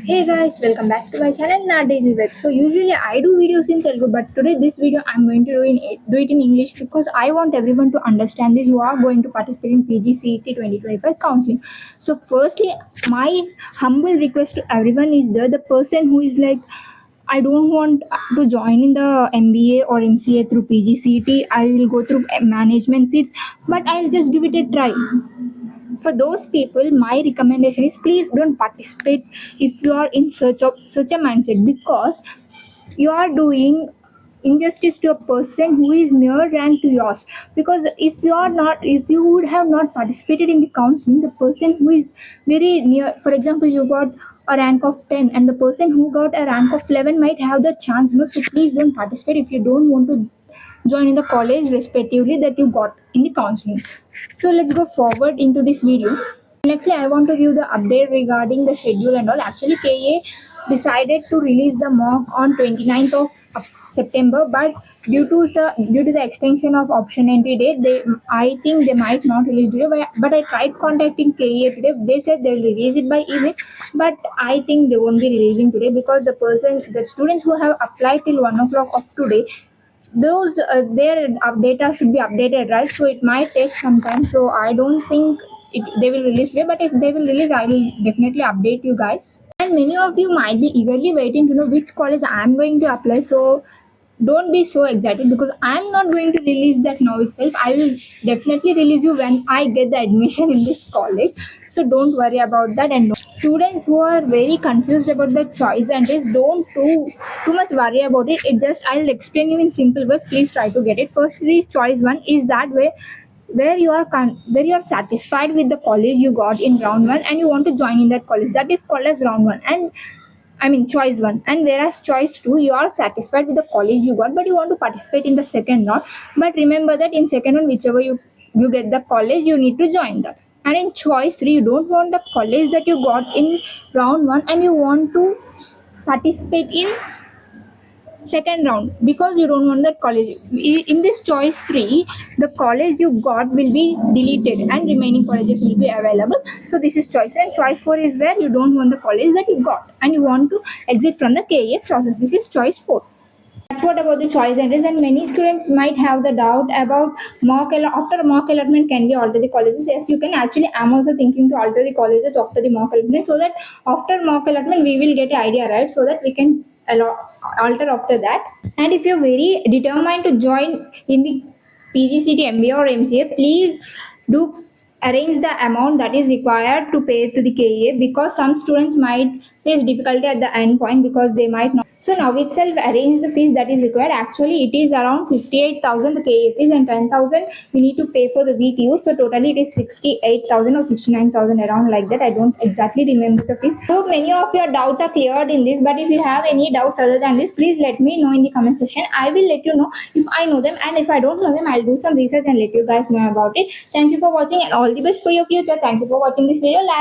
Hey guys, welcome back to my channel Not Daily Web. So usually I do videos in Telugu, but today this video I'm going to do it in English because I want everyone to understand this who are going to participate in PGCET 2025 counseling. So firstly, my humble request to everyone is the person who is like, I don't want to join in the MBA or MCA through PGCET. I will go through management seats, but I'll just give it a try. For those people, my recommendation is please don't participate if you are in search of such a mindset, because you are doing injustice to a person who is near rank to yours. Because if you would have not participated in the counseling, the person who is very near, for example, you got a rank of 10 and the person who got a rank of 11 might have the chance. No, so please don't participate if you don't want to join in the college respectively that you got in the counseling. So let's go forward into this video. Nextly, I want to give the update regarding the schedule and all. Actually, KA decided to release the mock on 29th of September, but due to the extension of option entry date, I think they might not release today. But I tried contacting KA today. They said they will release it by email, but I think they won't be releasing today because the students who have applied till 1 o'clock of today, those their data should be updated, right? So it might take some time, so I don't think they will release today, but if they will release, I will definitely update you guys. And many of you might be eagerly waiting to know which college I'm going to apply, so don't be so excited because I'm not going to release that now itself. I will definitely release you when I get the admission in this college, so don't worry about that. And students who are very confused about the choice and this, don't too much worry about it. It just, I'll explain you in simple words. Please try to get it. Firstly, choice one is that way where you are satisfied with the college you got in round one and you want to join in that college. That is called as round one, and I mean choice one. And whereas choice two, you are satisfied with the college you got, but you want to participate in the second round. But remember that in second one, whichever you get the college, you need to join that. And in choice three, you don't want the college that you got in round one and you want to participate in second round because you don't want that college. In this choice three, the college you got will be deleted and remaining colleges will be available. So this is choice. And choice four is where you don't want the college that you got and you want to exit from the KA process. This is choice four. That's what about the choice entries. And many students might have the doubt about after mock allotment, can we alter the colleges? Yes, you can. Actually, I'm also thinking to alter the colleges after the mock allotment, so that after mock allotment we will get an idea, right? So that we can alter after that. And if you're very determined to join in the PGCT, MBA or MCA, please do arrange the amount that is required to pay to the KA, because some students might face difficulty at the end point because they might not. So now itself arrange the fees that is required. Actually, it is around 58,000 the KA fees and 10,000 we need to pay for the VTU. So totally it is 68,000 or 69,000 around like that. I don't exactly remember the fees. So many of your doubts are cleared in this. But if you have any doubts other than this, please let me know in the comment section. I will let you know if I know them, and if I don't know them, I'll do some research and let you guys know about it. Thank you for watching and all the best for your future. Thank you for watching this video.